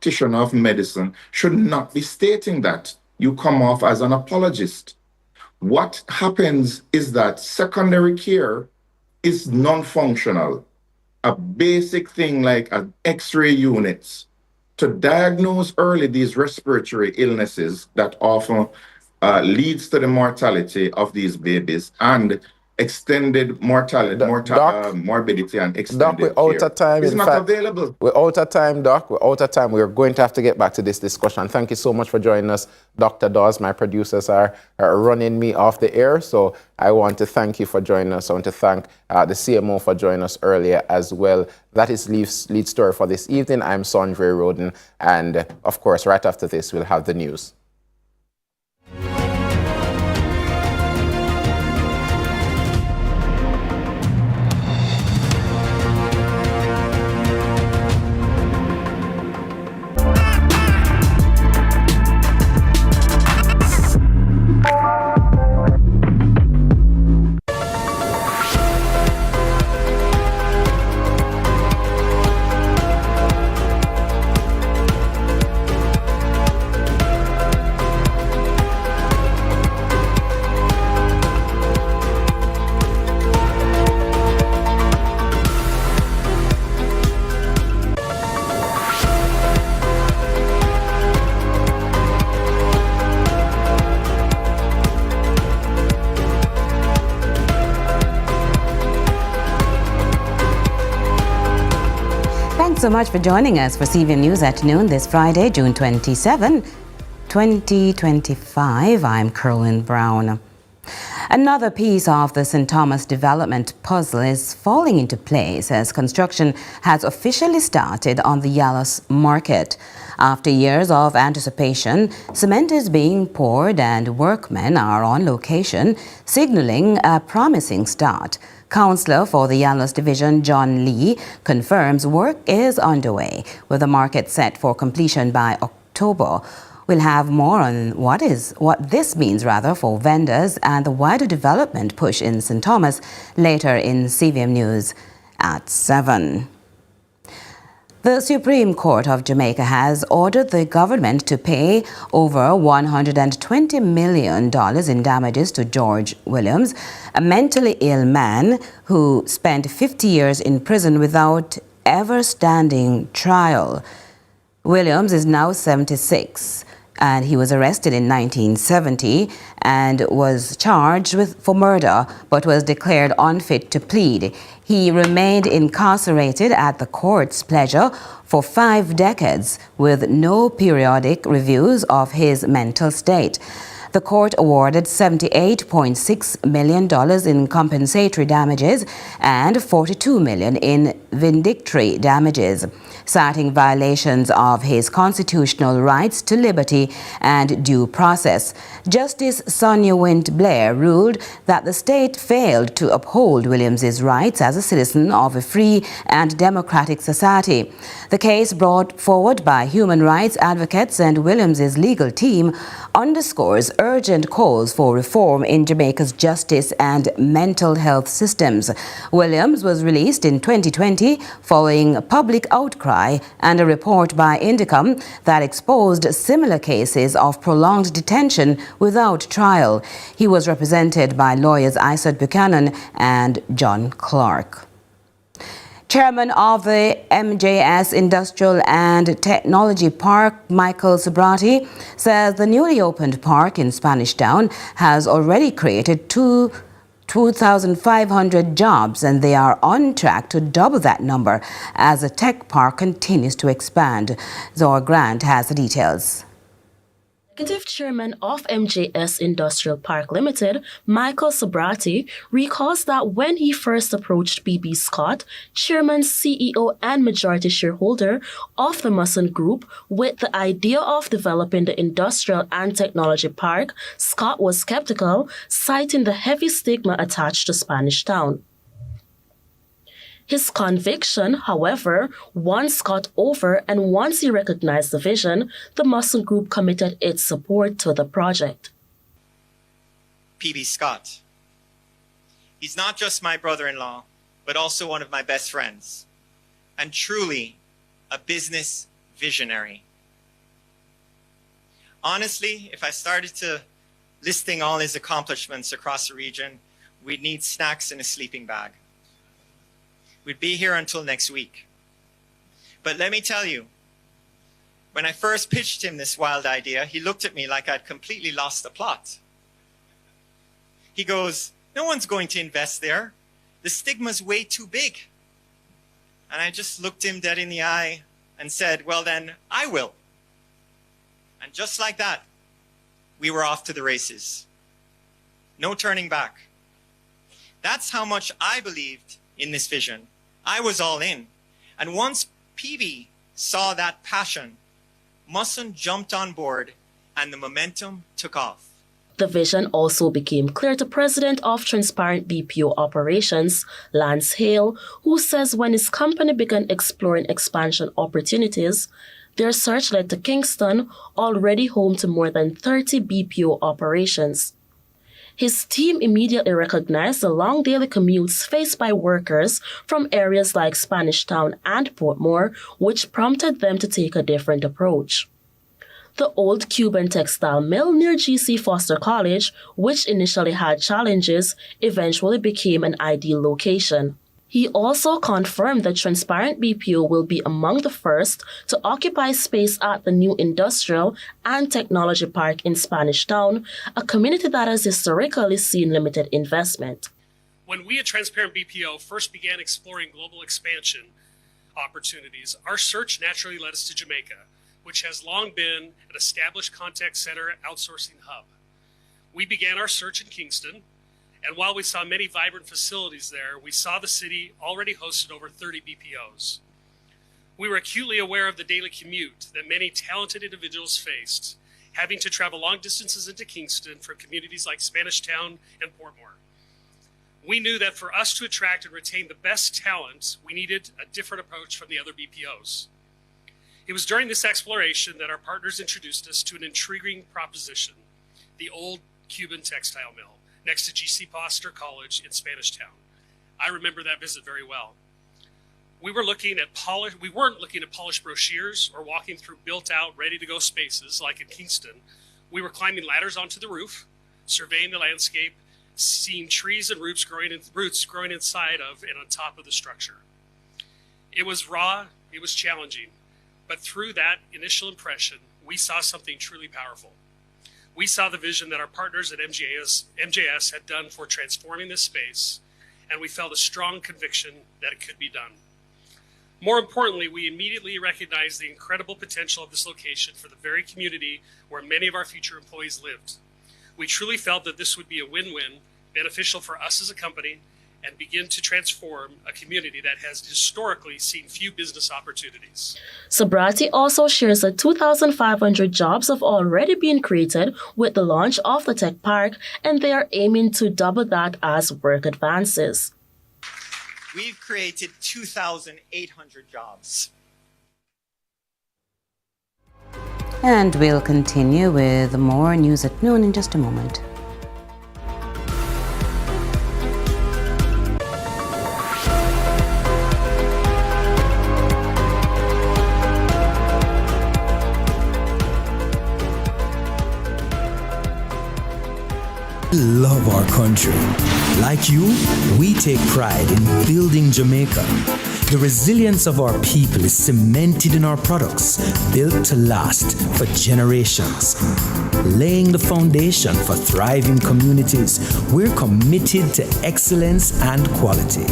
practitioner of medicine should not be stating that. You come off as an apologist. What happens is that secondary care is non-functional. A basic thing like an X-ray units to diagnose early these respiratory illnesses that often leads to the mortality of these babies and extended morbidity and Doc, we're extended out care of time. is In not fact, available. we're out of time, Doc. We're out of time. We're going to have to get back to this discussion. Thank you so much for joining us, Dr. Dawes. My producers are running me off the air, so I want to thank you for joining us. I want to thank the CMO for joining us earlier as well. That is lead story for this evening. I'm Sondre Roden, and of course, right after this, we'll have the news. So much for joining us for CVM News at Noon this Friday, June 27, 2025. I'm Kerlin Brown. Another piece of the St. Thomas development puzzle is falling into place as construction has officially started on the Yallahs market. After years of anticipation, cement is being poured and workmen are on location, signaling a promising start. Councillor for the Yallahs Division, John Lee, confirms work is underway, with the market set for completion by October. We'll have more on what this means for vendors and the wider development push in St. Thomas later in CVM News at 7. The Supreme Court of Jamaica has ordered the government to pay over $120 million in damages to George Williams, a mentally ill man who spent 50 years in prison without ever standing trial. Williams is now 76. And he was arrested in 1970 and was charged for murder, but was declared unfit to plead. He remained incarcerated at the court's pleasure for 5 decades with no periodic reviews of his mental state. The court awarded $78.6 million in compensatory damages and $42 million in vindictory damages, citing violations of his constitutional rights to liberty and due process. Justice Sonia Wint Blair ruled that the state failed to uphold Williams's rights as a citizen of a free and democratic society. The case, brought forward by human rights advocates and Williams's legal team, underscores urgent calls for reform in Jamaica's justice and mental health systems. Williams was released in 2020 following public outcry and a report by Indicom that exposed similar cases of prolonged detention without trial. He was represented by lawyers Isaac Buchanan and John Clark. Chairman of the MJS Industrial and Technology Park, Michael Sobrati, says the newly opened park in Spanish Town has already created 2,500 jobs, and they are on track to double that number as the tech park continues to expand. Zora Grant has the details. Executive Chairman of MJS Industrial Park Limited, Michael Sobrati, recalls that when he first approached B.B. Scott, Chairman, CEO, and majority shareholder of the Musson Group, with the idea of developing the Industrial and Technology Park, Scott was skeptical, citing the heavy stigma attached to Spanish Town. His conviction, however, won Scott over, and once he recognized the vision, the Musson Group committed its support to the project. P.B. Scott. He's not just my brother-in-law, but also one of my best friends, and truly a business visionary. Honestly, if I started to listing all his accomplishments across the region, we'd need snacks and a sleeping bag. We'd be here until next week. But let me tell you, when I first pitched him this wild idea, he looked at me like I'd completely lost the plot. He goes, "No one's going to invest there. The stigma's way too big." And I just looked him dead in the eye and said, "Well then, I will." And just like that, we were off to the races. No turning back. That's how much I believed in this vision. I was all in. And once PB saw that passion, Musson jumped on board and the momentum took off. The vision also became clear to President of Transparent BPO Operations, Lance Hale, who says when his company began exploring expansion opportunities, their search led to Kingston, already home to more than 30 BPO operations. His team immediately recognized the long daily commutes faced by workers from areas like Spanish Town and Portmore, which prompted them to take a different approach. The old Cuban textile mill near G.C. Foster College, which initially had challenges, eventually became an ideal location. He also confirmed that Transparent BPO will be among the first to occupy space at the new industrial and technology park in Spanish Town, a community that has historically seen limited investment. When we at Transparent BPO first began exploring global expansion opportunities, our search naturally led us to Jamaica, which has long been an established contact center outsourcing hub. We began our search in Kingston, and while we saw many vibrant facilities there, we saw the city already hosted over 30 BPOs. We were acutely aware of the daily commute that many talented individuals faced, having to travel long distances into Kingston from communities like Spanish Town and Portmore. We knew that for us to attract and retain the best talent, we needed a different approach from the other BPOs. It was during this exploration that our partners introduced us to an intriguing proposition, the old Cuban textile mill next to G.C. Foster College in Spanish Town. I remember that visit very well. We weren't looking at polished brochures or walking through built-out, ready-to-go spaces like in Kingston. We were climbing ladders onto the roof, surveying the landscape, seeing trees and roots growing inside of and on top of the structure. It was raw, it was challenging, but through that initial impression, we saw something truly powerful. We saw the vision that our partners at MJS had done for transforming this space, and we felt a strong conviction that it could be done. More importantly, we immediately recognized the incredible potential of this location for the very community where many of our future employees lived. We truly felt that this would be a win-win, beneficial for us as a company, and begin to transform a community that has historically seen few business opportunities. Sobrati also shares that 2,500 jobs have already been created with the launch of the tech park, and they are aiming to double that as work advances. We've created 2,800 jobs. And we'll continue with more news at noon in just a moment. Love our country. Like you, we take pride in building Jamaica. The resilience of our people is cemented in our products, built to last for generations. Laying the foundation for thriving communities, we're committed to excellence and quality.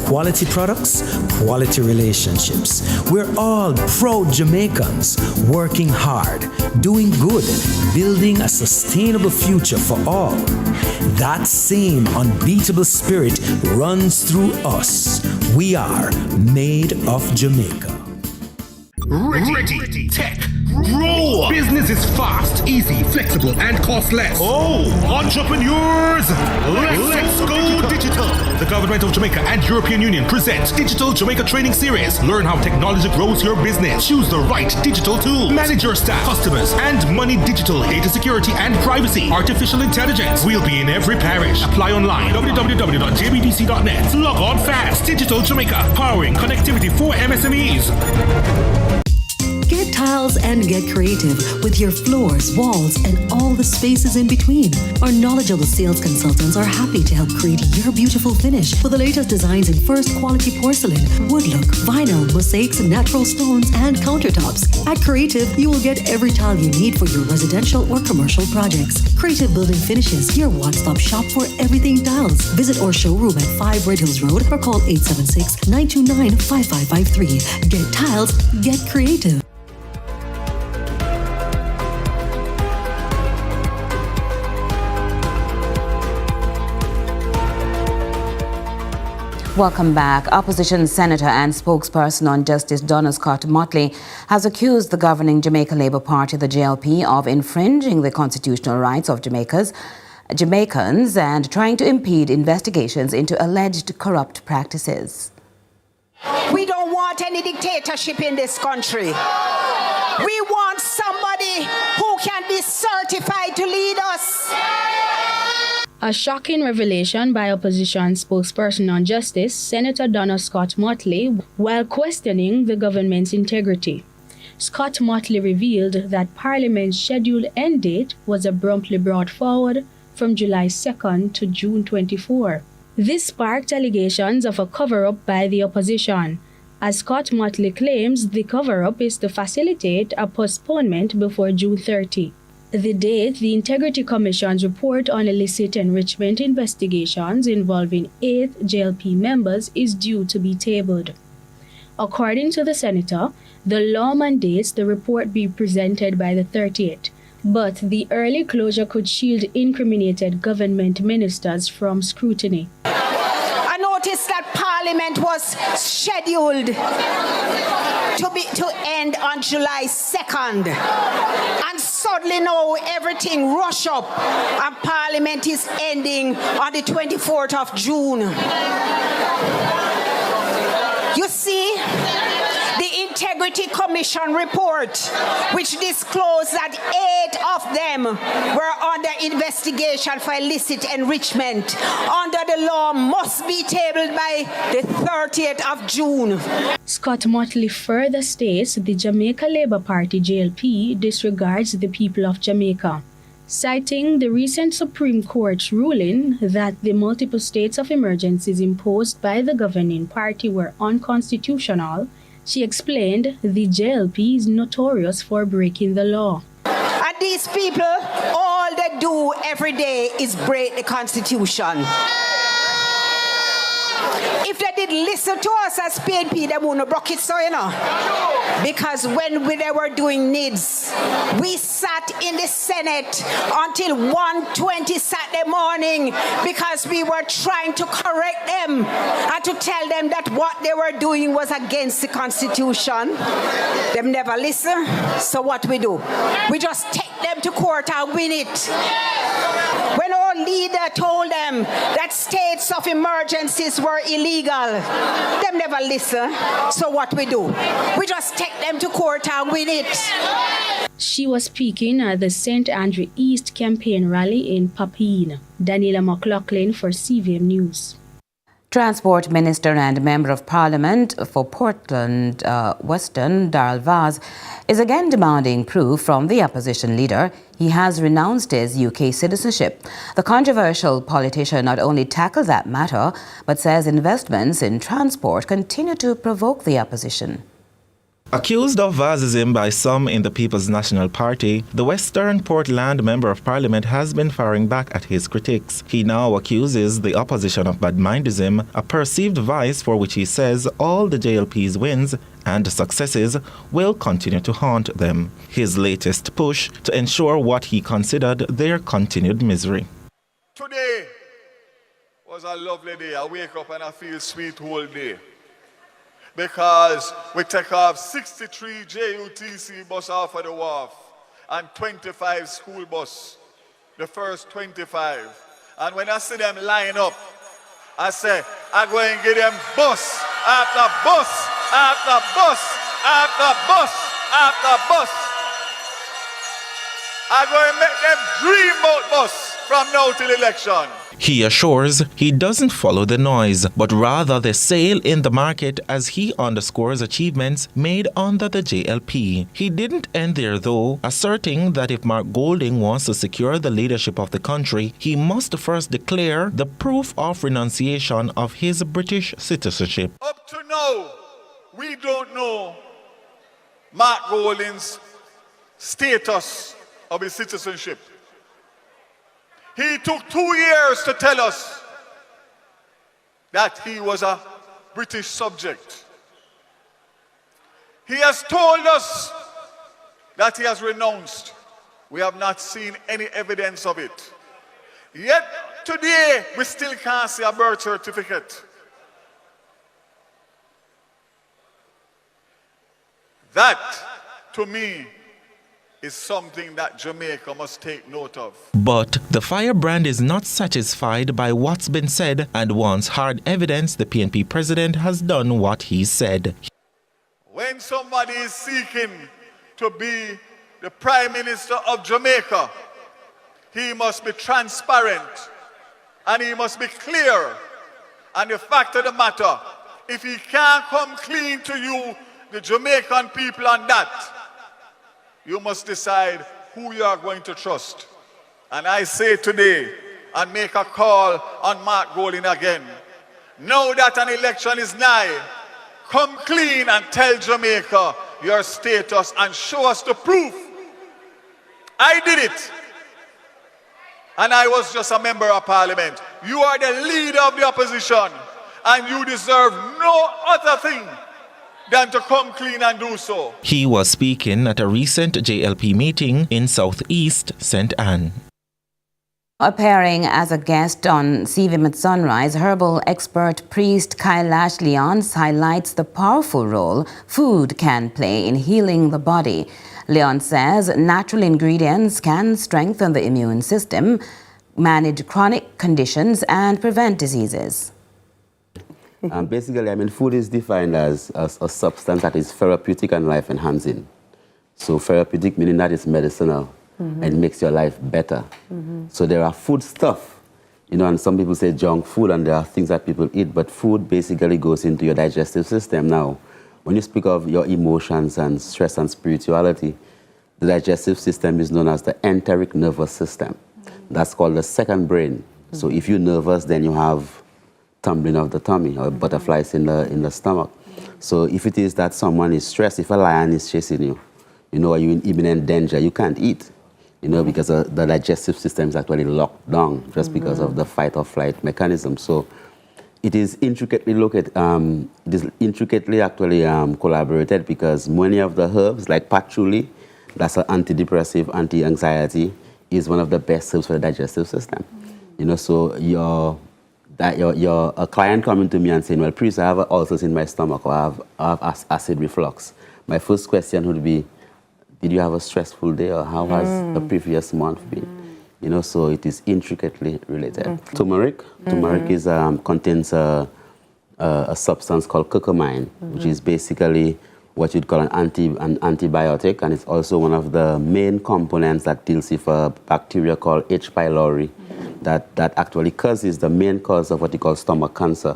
Quality products, quality relationships. We're all proud Jamaicans, working hard, doing good, building a sustainable future for all. That same unbeatable spirit runs through us. We are made of Jamaica. Ready, tech, grow. Business is fast, easy, flexible, and costless. Oh, entrepreneurs, let's go digital. The Government of Jamaica and European Union presents Digital Jamaica Training Series. Learn how technology grows your business. Choose the right digital tool. Manage your staff, customers, and money digital. Data security and privacy. Artificial intelligence. We'll be in every parish. Apply online. www.jbdc.net. Log on fast. Digital Jamaica. Powering connectivity for MSMEs. Get tiles and get creative with your floors, walls, and all the spaces in between. Our knowledgeable sales consultants are happy to help create your beautiful finish with the latest designs in first quality porcelain, wood look, vinyl, mosaics, natural stones, and countertops. At Creative, you will get every tile you need for your residential or commercial projects. Creative Building Finishes, your one-stop shop for everything tiles. Visit our showroom at 5 Red Hills Road or call 876-929-5553. Get tiles, get creative. Welcome back. Opposition Senator and spokesperson on Justice Donna Scott Motley has accused the governing Jamaica Labour Party, the JLP, of infringing the constitutional rights of Jamaicans and trying to impede investigations into alleged corrupt practices. We don't want any dictatorship in this country. We want somebody who can be certified to lead us. A shocking revelation by opposition spokesperson on justice, Senator Donna Scott Motley, while questioning the government's integrity. Scott Motley revealed that Parliament's scheduled end date was abruptly brought forward from July 2nd to June 24. This sparked allegations of a cover-up by the opposition, as Scott Motley claims the cover-up is to facilitate a postponement before June 30. The date the Integrity Commission's report on illicit enrichment investigations involving 8 JLP members is due to be tabled. According to the senator, the law mandates the report be presented by the 30th, but the early closure could shield incriminated government ministers from scrutiny. I noticed that Parliament was scheduled to end on July 2nd. And suddenly now everything rush up and Parliament is ending on the 24th of June. You see, the Integrity Commission report, which disclosed that 8 of them were under investigation for illicit enrichment, under the law must be tabled by the 30th of June. Scott Motley further states the Jamaica Labour Party JLP disregards the people of Jamaica, citing the recent Supreme Court's ruling that the multiple states of emergencies imposed by the governing party were unconstitutional. She explained the JLP is notorious for breaking the law. And these people, all they do every day is break the Constitution. If they did listen to us as PNP, they wouldn't have broke it, so you know. Because when they were doing needs, we sat in the Senate until 1:20 Saturday morning because we were trying to correct them and to tell them that what they were doing was against the Constitution. They never listen, so what we do? We just take them to court and win it. When our leader told them that states of emergencies were illegal, they never listen. So what we do? We just take them to court and win it. She was speaking at the St. Andrew East campaign rally in Papine. Daniela McLaughlin for CVM News. Transport Minister and Member of Parliament for Portland Western, Darrell Vaz, is again demanding proof from the opposition leader he has renounced his UK citizenship. The controversial politician not only tackled that matter, but says investments in transport continue to provoke the opposition. Accused of Vazism by some in the People's National Party, the Western Portland Member of Parliament has been firing back at his critics. He now accuses the opposition of bad-mindism, a perceived vice for which he says all the JLP's wins and successes will continue to haunt them. His latest push to ensure what he considered their continued misery. Today was a lovely day. I wake up and I feel sweet whole day. Because we take off 63 JUTC bus off of the wharf and 25 school bus, the first 25. And when I see them line up, I say, I'm going to give them bus after bus after bus after bus after bus. I'm going to make them dream about bus. from now till election. He assures he doesn't follow the noise, but rather the sale in the market as he underscores achievements made under the JLP. He didn't end there though, asserting that if Mark Golding wants to secure the leadership of the country, he must first declare the proof of renunciation of his British citizenship. Up to now, we don't know Mark Golding's status of his citizenship. He took 2 years to tell us that he was a British subject. He has told us that he has renounced. We have not seen any evidence of it. Yet today, we still can't see a birth certificate. That, to me, is something that Jamaica must take note of. But the firebrand is not satisfied by what's been said and wants hard evidence the PNP president has done what he said. When somebody is seeking to be the Prime Minister of Jamaica, he must be transparent and he must be clear. And the fact of the matter, if he can't come clean to you, the Jamaican people, on that, you must decide who you are going to trust. And I say today, and make a call on Mark Golding again, now that an election is nigh, come clean and tell Jamaica your status and show us the proof. I did it. And I was just a member of parliament. You are the leader of the opposition, and you deserve no other thing than to come clean and do so. He was speaking at a recent JLP meeting in Southeast St. Anne. Appearing as a guest on CVM at Sunrise, herbal expert priest Kailash Leons highlights the powerful role food can play in healing the body. Leon says natural ingredients can strengthen the immune system, manage chronic conditions, and prevent diseases. Basically, food is defined as a substance that is therapeutic and life-enhancing. So therapeutic meaning that it's medicinal and makes your life better. So there are food stuff, and some people say junk food, and there are things that people eat, but food basically goes into your digestive system. Now, when you speak of your emotions and stress and spirituality, the digestive system is known as the enteric nervous system. That's called the second brain. So if you're nervous, then you have tumbling of the tummy or butterflies in the stomach. So if it is that someone is stressed, if a lion is chasing you, or you're in imminent danger, you can't eat, because the digestive system is actually locked down just because of the fight or flight mechanism. So it is intricately collaborated, because many of the herbs, like patchouli, that's an antidepressive, anti-anxiety, is one of the best herbs for the digestive system. So a client coming to me and saying, well, priest, I have ulcers in my stomach, or I have acid reflux. My first question would be, did you have a stressful day, or how has the previous month been? So it is intricately related. Turmeric is, contains a substance called curcumine, which is basically what you'd call an antibiotic, and it's also one of the main components that deals with a bacteria called H. pylori, that actually causes the main cause of what you call stomach cancer.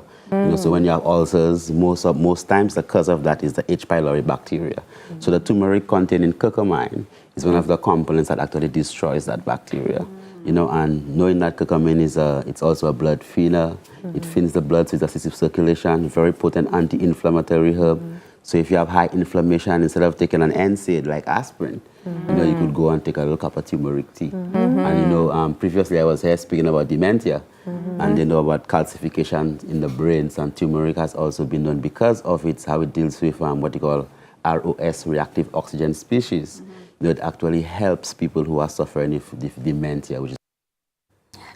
So when you have ulcers, most times the cause of that is the H. pylori bacteria. So the turmeric containing curcumine is one of the components that actually destroys that bacteria. And knowing that curcumin it's also a blood thinner, it thins the blood, so it's assists circulation, very potent anti-inflammatory herb. So if you have high inflammation, instead of taking an NSAID like aspirin, you could go and take a little cup of turmeric tea. And previously I was here speaking about dementia, and about calcification in the brains, and turmeric has also been known because of how it deals with what you call ROS, reactive oxygen species. It actually helps people who are suffering with dementia.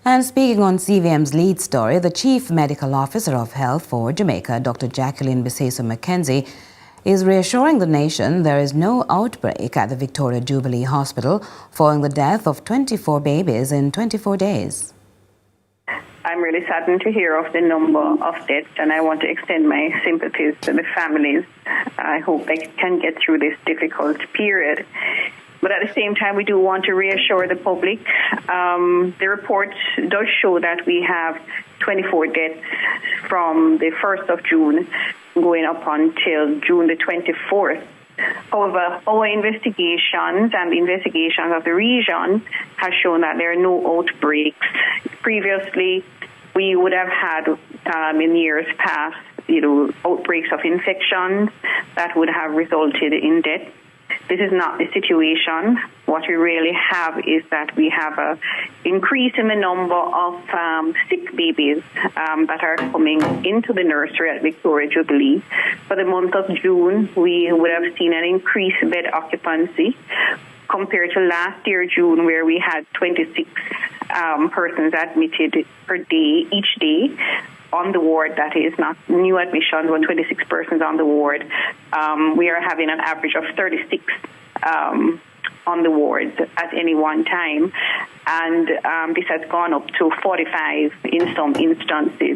And speaking on CVM's lead story, the Chief Medical Officer of Health for Jamaica, Dr. Jacqueline Biseso McKenzie, is reassuring the nation there is no outbreak at the Victoria Jubilee Hospital following the death of 24 babies in 24 days. I'm really saddened to hear of the number of deaths, and I want to extend my sympathies to the families. I hope they can get through this difficult period. But at the same time, we do want to reassure the public. The report does show that we have 24 deaths from the 1st of June going up until June the 24th. However, our investigations and the investigations of the region have shown that there are no outbreaks. Previously, we would have had in years past, outbreaks of infections that would have resulted in death. This is not the situation. What we really have is that we have an increase in the number of sick babies that are coming into the nursery at Victoria Jubilee. For the month of June, we would have seen an increased bed occupancy compared to last year, June, where we had 26 persons admitted per day, each day. On the ward, that is not new admissions, but 26 persons on the ward. We are having an average of 36 on the wards at any one time, and this has gone up to 45 in some instances.